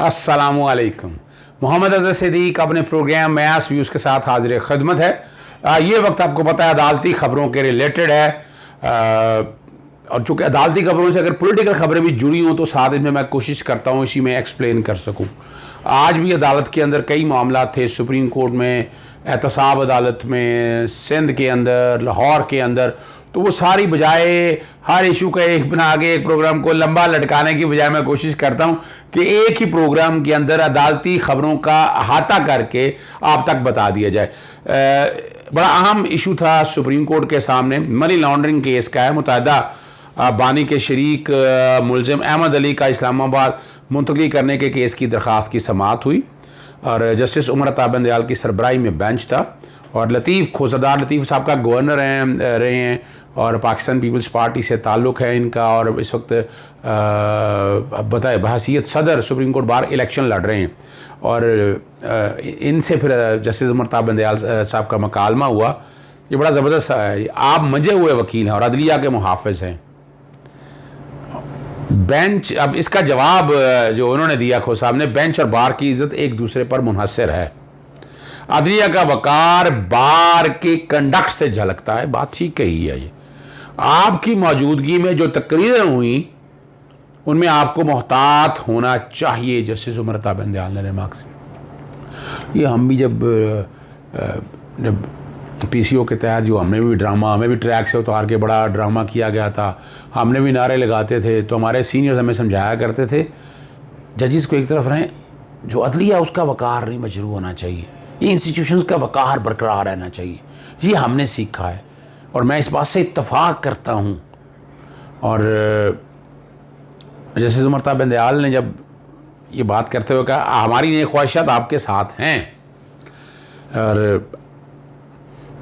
अस्सलामुअलैकुम। मोहम्मद अज़हर सिद्दीक़ अपने programme mess views के साथ हाजिर खिदमत है। ये वक्त आपको पता है अदालती ख़बरों के रिलेटेड है, और चूँकि अदालती ख़बरों से अगर पॉलिटिकल ख़बरें भी जुड़ी हों तो साथ में मैं कोशिश करता हूँ इसी में एक्सप्लेन कर सकूँ। आज भी अदालत के अंदर कई मामला थे, सुप्रीम कोर्ट में, एहतसाब अदालत में, सिंध के अंदर, लाहौर के अंदर। तो वो सारी बजाय हर इशू का एक बना के एक प्रोग्राम को लंबा लटकाने की बजाय मैं कोशिश करता हूँ कि एक ही प्रोग्राम के अंदर अदालती ख़बरों का अहाता करके आप तक बता दिया जाए। बड़ा अहम इशू था सुप्रीम कोर्ट के सामने, मनी लॉन्ड्रिंग केस का है। मुतहदा बानी के शरीक मुलजिम अहमद अली का इस्लामाबाद मुंतकली करने के केस की दरख्वास्त की समाअत हुई और जस्टिस उमर अता बंदयाल की सरबराही में बेंच था और लतीफ़ खोसदार लतीफ़ साहब का गवर्नर रहे हैं और पाकिस्तान पीपल्स पार्टी से ताल्लुक़ है इनका, और इस वक्त बताए बहसीत सदर सुप्रीम कोर्ट बार इलेक्शन लड़ रहे हैं। और इनसे फिर जस्टिस उमर अता बंदयाल साहब का मकालमा हुआ। ये बड़ा ज़बरदस्त है, आप मंजे हुए वकील हैं और अदलिया के मुहाफ़िज़ हैं। बेंच, अब इसका जवाब जो उन्होंने दिया खो साहब ने, बेंच और बार की इज़्ज़त एक दूसरे पर मुनहसर है। अदलिया का वकार बार के कंडक्ट से झलकता है। बात ठीक कही है। ये आपकी मौजूदगी में जो तकरीरें हुई उनमें आपको मोहतात होना चाहिए, जस्टिस उमर अता बंदयाल ने रिमार्क से। ये हम भी जब पीसीओ के तहत जो हमने भी ड्रामा, हमें भी ट्रैक से उतार के बड़ा ड्रामा किया गया था, हमने भी नारे लगाते थे, तो हमारे सीनियर्स हमें समझाया करते थे जजिस को एक तरफ रहें, जो अदलिया उसका वकार नहीं मजरू होना चाहिए, ये इंस्टीट्यूशंस का वकार बरकरार रहना चाहिए। ये हमने सीखा है और मैं इस बात से इत्तफाक करता हूँ। और जस्टिस उमर अता बंदयाल ने जब ये बात करते हुए कहा हमारी ये ख्वाहिशात आपके साथ हैं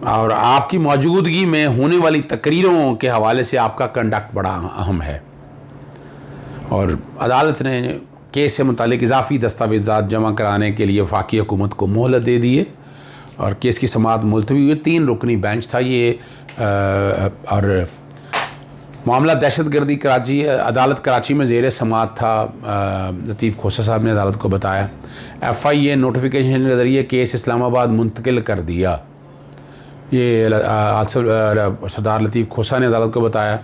और आपकी मौजूदगी में होने वाली तकरीरों के हवाले से आपका कंडक्ट बड़ा अहम है। और अदालत ने केस से मुतालिक इजाफी दस्तावेज़ात जमा कराने के लिए वफाकी हुकूमत को मोहलत दे दी है और केस की समाअत मुलतवी हुई। 3 रुकनी बेंच था ये। और मामला दहशतगर्दी कराची, अदालत कराची में ज़ेर समाअत था। लतीफ़ खोसा साहब ने अदालत को बताया FIA नोटिफिकेशन के ज़रिए केस इस्लामाबाद मुंतकिल कर दिया। ये सरदार लतीफ़ खोसा ने अदालत को बताया।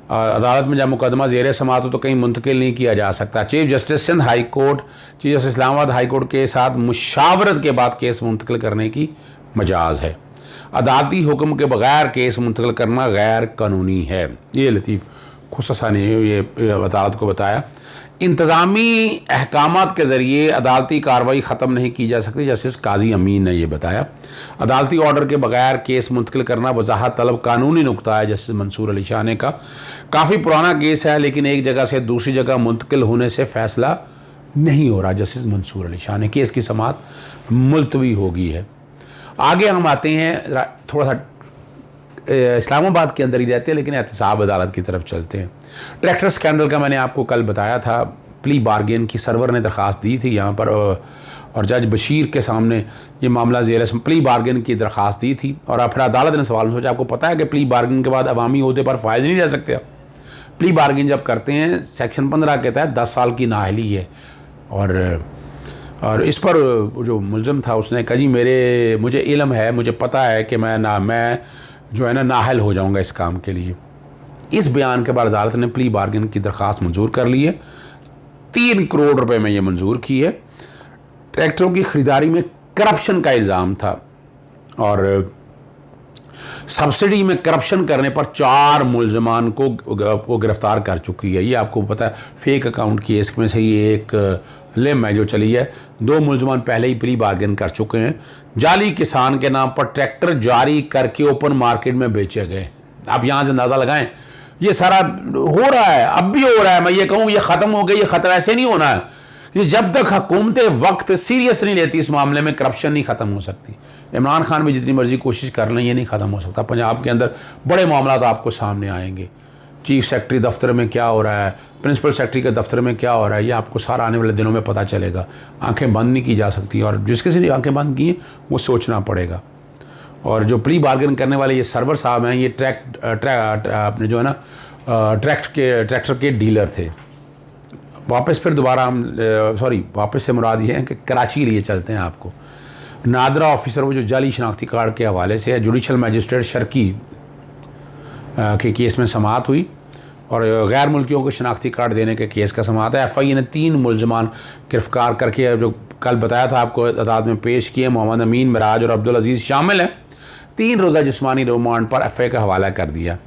अदालत में जब मुकदमा ज़ेर समाअत हो तो कहीं मुंतकिल नहीं किया जा सकता। Chief justice Sindh high court, chief justice Islamabad high court के साथ मुशावरत के बाद केस मुंतकिल करने की मजाज़ है। अदालती हुक्म के बगैर केस मुंतकिल करना गैर कानूनी है। ये लतीफ़ खोसा ने ये अदालत को बताया। इंतज़ामी अहकामात के ज़रिए अदालती कार्रवाई ख़त्म नहीं की जा सकती, जस्टिस काजी अमीन ने यह बताया। अदालती ऑर्डर के बगैर केस मुंतकिल करना वजाहत तलब कानूनी नुक्ता है। जस्टिस मंसूर अली शाह ने कहा काफ़ी पुराना केस है लेकिन एक जगह से दूसरी जगह मुंतकिल होने से फ़ैसला नहीं हो रहा। जस्टिस मंसूर अली शाह ने केस की समाअत मुलतवी हो गई है। आगे हम आते हैं, थोड़ा सा इस्लामाबाद के अंदर ही रहते हैं लेकिन एहतसाब अदालत की तरफ चलते हैं। ट्रैक्टर स्कैंडल का मैंने आपको कल बताया था। प्ली बार्गेन की सर्वर ने दरख्वास्त दी थी यहाँ पर और जज बशीर के सामने ये मामला ज़ेर प्ली बार्गेन की दरख्वास्त दी थी और फिर अदालत ने सवाल सोचा। आपको पता है कि प्ली बार्गेन के बाद अवामी ओहदे पर फायज नहीं रह सकते। प्ली बार्गेन जब करते हैं सेक्शन 15 के तहत 10 साल की नाअहली है और इस पर जो मुलज़म था उसने कहा जी मुझे इल्म है, मुझे पता है कि मैं जो है ना नाअहल हो जाऊंगा इस काम के लिए। इस बयान के बाद अदालत ने प्ली बार्गेन की दरख्वास्त मंजूर कर ली है। 3 करोड़ रुपए में ये मंजूर की है। ट्रैक्टरों की ख़रीदारी में करप्शन का इल्ज़ाम था और सब्सिडी में करप्शन करने पर 4 मुलजमान को गिरफ़्तार कर चुकी है। ये आपको पता है फेक अकाउंट केस में से ये एक लिम है जो चली है। 2 मुलजमान पहले ही प्ली बार्गेन कर चुके हैं। जाली किसान के नाम पर ट्रैक्टर जारी करके ओपन मार्केट में बेचे गए। आप यहाँ से अंदाज़ा लगाएं, ये सारा हो रहा है, अब भी हो रहा है। मैं ये कहूँ ये ख़त्म हो गया, ये ख़तरा ऐसे नहीं होना है। ये जब तक हुकूमतें वक्त सीरियस नहीं लेती इस मामले में, करप्शन नहीं ख़त्म हो सकती। इमरान खान भी जितनी मर्जी कोशिश कर लें ये नहीं ख़त्म हो सकता। पंजाब के अंदर बड़े मामला तो आपको सामने आएंगे। चीफ सेक्रेटरी दफ्तर में क्या हो रहा है, प्रिंसिपल सेक्रेटरी के दफ्तर में क्या हो रहा है, ये आपको सारा आने वाले दिनों में पता चलेगा। आंखें बंद नहीं की जा सकती और जिसके से आंखें बंद की हैं वो सोचना पड़ेगा। और जो प्ली बार्गेन करने वाले ये सर्वर साहब हैं, ये अपने जो है ना ट्रैक्टर के डीलर थे। वापस फिर दोबारा हम वापस से मुराद ये है कि कराची के लिए चलते हैं आपको। नादरा ऑफिसर वो जो जाली शनाख्ती कार्ड के हवाले से है, जुडिशल मजिस्ट्रेट शर्की के केस में समाअत हुई और गैर मुल्कियों को शनाख्ती कार्ड देने के केस का समाअत है। FIA ने 3 मुलजमान गिरफ्तार करके, जो कल बताया था आपको, अदालत में पेश किए। मोहम्मद अमीन, मिराज और अब्दुल अजीज़ शामिल हैं। 3 रोज़ा जिस्मानी रिमांड पर FIA का हवाला कर दिया।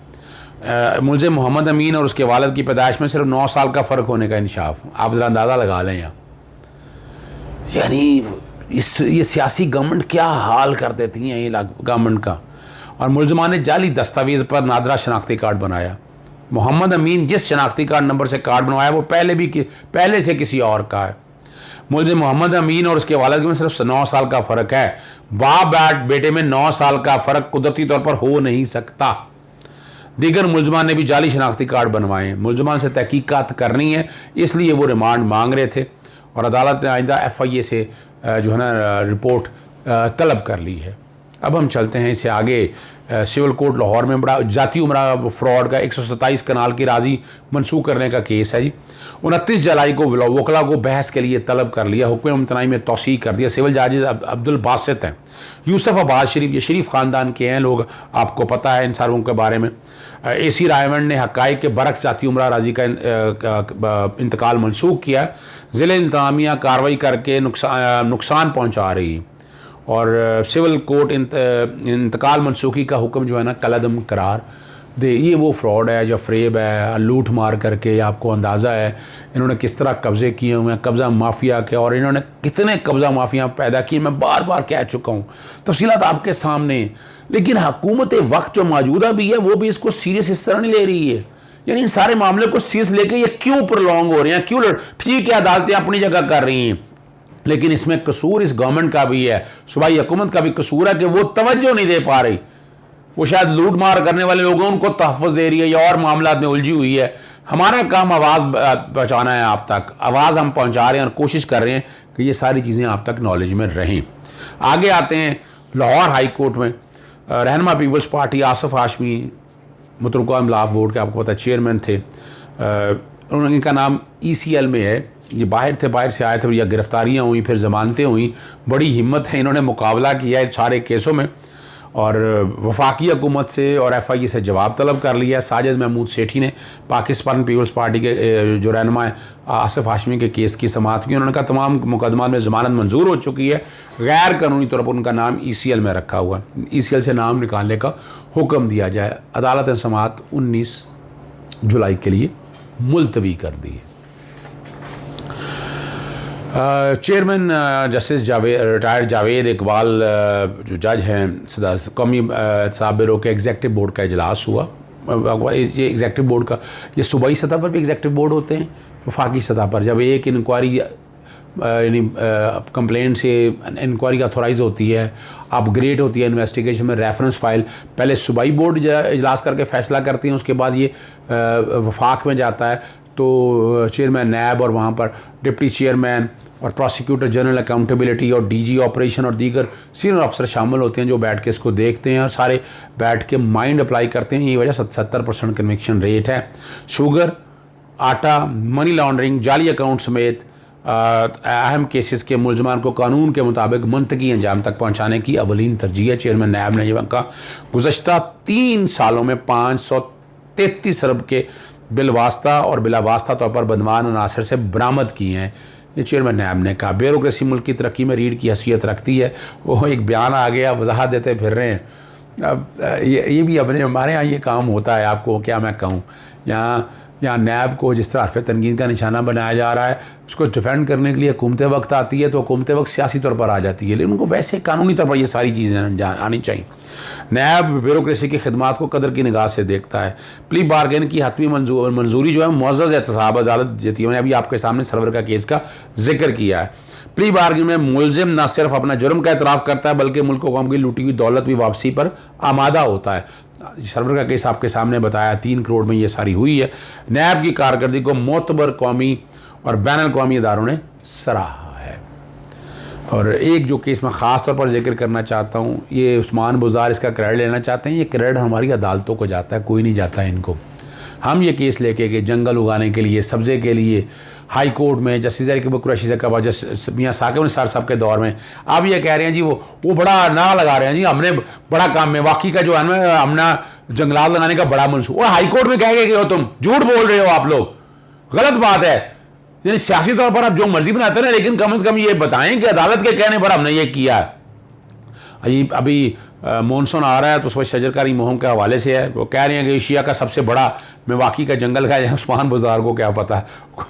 मुलज़िम मोहम्मद अमीन और उसके वालिद की पैदाइश में सिर्फ 9 साल का फ़र्क होने का इंशाफ। आप ज़रा अंदाज़ा लगा लें यहाँ, यानी ये सियासी गवर्नमेंट क्या हाल कर देती हैं ये गवर्नमेंट का। और मुलजमान ने जाली दस्तावेज़ पर नादरा शनाख्ती कार्ड बनाया। मोहम्मद अमीन जिस शनाख्ती कार्ड नंबर से कार्ड बनवाया वो पहले से किसी और का है। मुलज़िम मोहम्मद अमीन और उसके वालिद में सिर्फ 9 साल का फ़र्क है। बाप बेटे में 9 साल का फ़र्क कुदरती तौर पर हो नहीं सकता। दीगर मुलजमान ने भी जाली शनाख्ती कार्ड बनवाए। मुलजमान से तहकीकात करनी है, इसलिए वो रिमांड मांग रहे थे और अदालत ने आइंदा FIA से जो है ना रिपोर्ट तलब कर ली है। अब हम चलते हैं इससे आगे। सिविल कोर्ट लाहौर में बड़ा जाती उम्रा फ्रॉड का 127 कनाल की राजी मनसूख करने का केस है जी। 29 जुलाई को वकला को बहस के लिए तलब कर लिया। हुक्म मुमतनाई में तौसीक़ कर दिया। सिविल जजेज अब्दुल बासित हैं, यूसुफ अब्बास शरीफ, ये शरीफ ख़ानदान के हैं लोग, आपको पता है इन सारों के बारे में। AC रायवंड ने हक़ाइक़ के बरक्स जाती उम्रा राजी का इंतकाल मनसूख किया। ज़िले इंतज़ामिया कार्रवाई करके नुकसान पहुँचा रही है और सिविल कोर्ट इंतकाल मनसूखी का हुक्म जो है ना कलअदम करार दे। ये वो फ्रॉड है, जो फ्रेब है, लूट मार करके। आपको अंदाज़ा है इन्होंने किस तरह कब्ज़े किए हुए हैं, कब्ज़ा माफिया के, और इन्होंने कितने कब्ज़ा माफिया पैदा किए। मैं बार बार कह चुका हूँ, तफसीलात आपके सामने। लेकिन हुकूमत वक्त जो मौजूदा भी है वो भी इसको सीरियस इस तरह नहीं ले रही है। यानी इन सारे मामले को सीरियस लेके ये क्यों प्रोलॉन्ग हो रहे हैं, क्यों? ठीक है, अदालतें अपनी जगह कर रही हैं, लेकिन इसमें कसूर इस गवर्नमेंट का भी है, सूबाई हुकूमत का भी कसूर है कि वो तवज्जो नहीं दे पा रही। वो शायद लूट मार करने वाले लोगों उनको तहफ़्फ़ुज़ दे रही है या और मामला में उलझी हुई है। हमारा काम आवाज़ पहुँचाना है आप तक, आवाज़ हम पहुँचा रहे हैं और कोशिश कर रहे हैं कि ये सारी चीज़ें आप तक नॉलेज में रहें। आगे आते हैं लाहौर हाई कोर्ट में रहनुमा पीपल्स पार्टी आसिफ हाशमी, मुतरका इमलाफ बोर्ड के आपको पता चेयरमैन थे, उनका नाम ECL में है। ये बाहर से आए थे, या गिरफ्तारियाँ हुई, फिर ज़मानतें हुई। बड़ी हिम्मत है, इन्होंने मुकाबला किया है सारे केसों में और वफाकी हुकूमत से और FIA से जवाब तलब कर लिया। साजिद महमूद सेठी ने पाकिस्तान पीपल्स पार्टी के जो रहनुमा है आसिफ हाशमी के केस की समाअत की। उन्होंने कहा तमाम मुकदमा में ज़मानत मंजूर हो चुकी है, गैर कानूनी तौर पर उनका नाम ECL में रखा हुआ है। ECL से नाम निकालने का हुक्म दिया जाए। अदालत ने समाअत 19 जुलाई के लिए मुलतवी कर दी है। Chairman justice retired Javed Iqbal जो जज हैं कौमी साबिरों के एग्जेक्टिव बोर्ड का इजलास हुआ। ये एग्जेक्टिव बोर्ड का, ये सूबाई सतह पर भी एग्जेक्टिव बोर्ड होते हैं, वफाकी सतह पर जब एक इंक्वायरी यानी कंप्लेंट से इंक्वायरी अथोराइज़ होती है, अपग्रेड होती है इन्वेस्टिगेशन में, रेफरेंस फ़ाइल पहले सूबाई बोर्ड इजलास करके फ़ैसला करती हैं, उसके बाद ये वफाक में जाता है। तो चेयरमैन नैब और वहाँ पर डिप्टी चेयरमैन और प्रोसिक्यूटर जनरल अकाउंटेबिलिटी और DG ऑपरेशन और दीगर सीनियर अफसर शामिल होते हैं जो बैठ के इसको देखते हैं और सारे बैठ के माइंड अप्लाई करते हैं। ये वजह 70% कन्विक्शन रेट है। शुगर, आटा, मनी लॉन्ड्रिंग, जाली अकाउंट समेत अहम केसेस के मुलजमान को कानून के मुताबिक मंतकी अंजाम तक पहुँचाने की अवलीन तरजीह है। चेयरमैन नैब ने यह कहा गुज़श्ता 3 सालों में 533 अरब के बिलवास्ता और बिलावास्ता तौर पर बदमान अनासर से बरामद किए हैं। ये चेयरमैन नैब ने कहा। ब्यूरोक्रेसी मुल्क की तरक्की में रीढ़ की हैसियत रखती है। वो एक बयान आ गया, वजाहत देते फिर रहे हैं। अब ये भी अपने हमारे यहाँ ये काम होता है, आपको क्या मैं कहूँ। यहाँ नैब को जिस तरह हरफ तनकीद का निशाना बनाया जा रहा है, उसको डिफेंड करने के लिए हुकूमत वक्त आती है तो हुकूमत वक्त सियासी तौर पर आ जाती है, लेकिन उनको वैसे कानूनी तौर पर ये सारी चीज़ें आनी चाहिए। नैब ब्यूरोक्रेसी की खिदमात को कदर की निगाह से देखता है। प्ली बार्गेन की हतमी मंजूरी जो है मुअज़्ज़ज़ एहतसाब अदालत देती है। मैंने अभी आपके सामने सर्वर का केस का जिक्र किया है। प्ली बार्गेन में मुलजिम न सिर्फ अपना जुर्म का एतराफ़ करता है बल्कि मुल्क को कौम की लूटी हुई दौलत भी वापसी पर आमादा होता है। सर्वर का केस आपके सामने बताया, 3 करोड़ में ये सारी हुई है। नैब की कारकर्दगी को मोतबर कौमी और बैन अल-क़वामी इदारों ने सराहा है। और एक जो केस मैं ख़ास तौर पर जिक्र करना चाहता हूँ, ये उस्मान बुज़ार इसका क्रेडिट लेना चाहते हैं। ये क्रेडिट हमारी अदालतों को जाता है, कोई नहीं जाता है इनको। हम ये केस लेके कि जंगल उगाने के लिए, सब्ज़े के लिए हाई कोर्ट में जस्टिस कुरैशी साहब, जस्टिस मियां साकिब निसार साहब के दौर में, अब ये कह रहे हैं जी वो बड़ा नारा लगा रहे हैं जी हमने बड़ा काम में वाकई का जो है ना हमने जंगलात लगाने का बड़ा मंसूबा, और हाई कोर्ट में कह के गए हो, तुम झूठ बोल रहे हो, आप लोग गलत बात है। यानी सियासी तौर पर आप जो मर्जी बनाते हैं, लेकिन कम से कम ये बताएं कि अदालत के कहने पर हमने ये किया है। अभी मानसून आ रहा है तो उस पर शजरकारी मुहिम के हवाले से है, वो कह रहे हैं कि एशिया का सबसे बड़ा मेवाकी का जंगल का है। उस्मान बाजार को क्या पता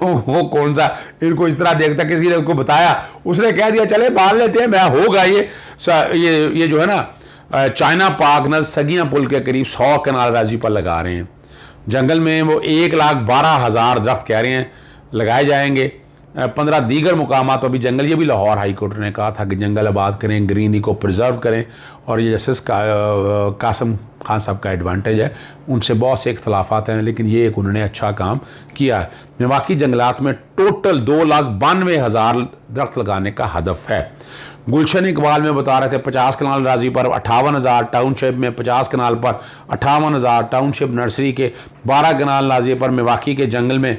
वो कौन सा इनको इस तरह देखता, किसी ने उनको बताया, उसने कह दिया चले बाल लेते हैं, मैं होगा ये जो है ना चाइना पाक न सगिया पुल के करीब 100 कनाल राजी पर लगा रहे हैं जंगल में। वो 1,12,000 दरख्त कह रहे हैं लगाए जाएंगे। 15 दीगर मुकामात पर भी जंगल, ये भी लाहौर हाई कोर्ट ने कहा था कि जंगल आबाद करें, ग्रीनरी को प्रिजर्व करें, और ये जस्टिस कासम खान साहब का एडवांटेज है, उनसे बहुत से इख्तलाफात हैं, लेकिन ये एक उन्होंने अच्छा काम किया है। मेवाकी जंगलात में टोटल 2,92,000 दरख्त लगाने का हदफ है। गुलशन इकबाल में बता रहे थे 50 कनाल राजी पर 58,000, टाउनशिप में 50 कनाल पर 58,000, टाउनशिप नर्सरी के 12 कनाल राजी पर मेवाकी के जंगल में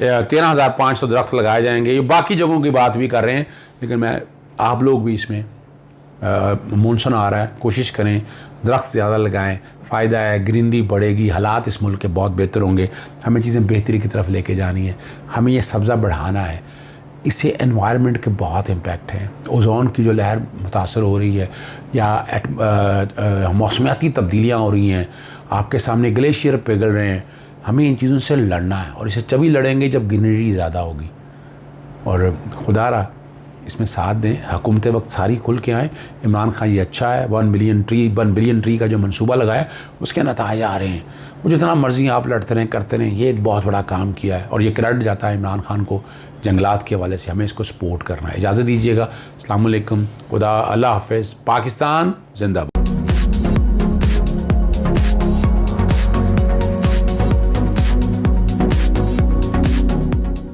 13,500 दरख्त लगाए जाएंगे। ये बाकी जगहों की बात भी कर रहे हैं, लेकिन आप लोग भी इसमें मानसून आ रहा है, कोशिश करें दरख्त ज़्यादा लगाएं, फ़ायदा है, ग्रीनरी बढ़ेगी, हालात इस मुल्क के बहुत बेहतर होंगे। हमें चीज़ें बेहतरी की तरफ लेके जानी है, हमें ये सब्ज़ा बढ़ाना है। इससे एनवायरनमेंट के बहुत इम्पैक्ट हैं। ओजोन की जो लहर मुतासर हो रही है, या मौसमियाती तब्दीलियाँ हो रही हैं, आपके सामने ग्लेशियर पिघल रहे हैं, हमें इन चीज़ों से लड़ना है, और इसे तभी लड़ेंगे जब ग्रीनरी ज़्यादा होगी। और खुदारा इसमें साथ दें, हुकूमत वक्त सारी खुल के आएँ। इमरान खान ये अच्छा है, 1 बिलियन ट्री का जो मंसूबा लगाया उसके नताए आ रहे हैं। वो जितना मर्जी आप लड़ते रहें करते रहें, ये एक बहुत बड़ा काम किया है, और ये क्रेडिट जाता है इमरान खान को जंगलात के हवाले से। हमें इसको सपोर्ट करना है। इजाज़त दीजिएगा। अस्सलाम वालेकुम, खुदा, अल्लाह हाफ़िज़। पाकिस्तान जिंदाबाद।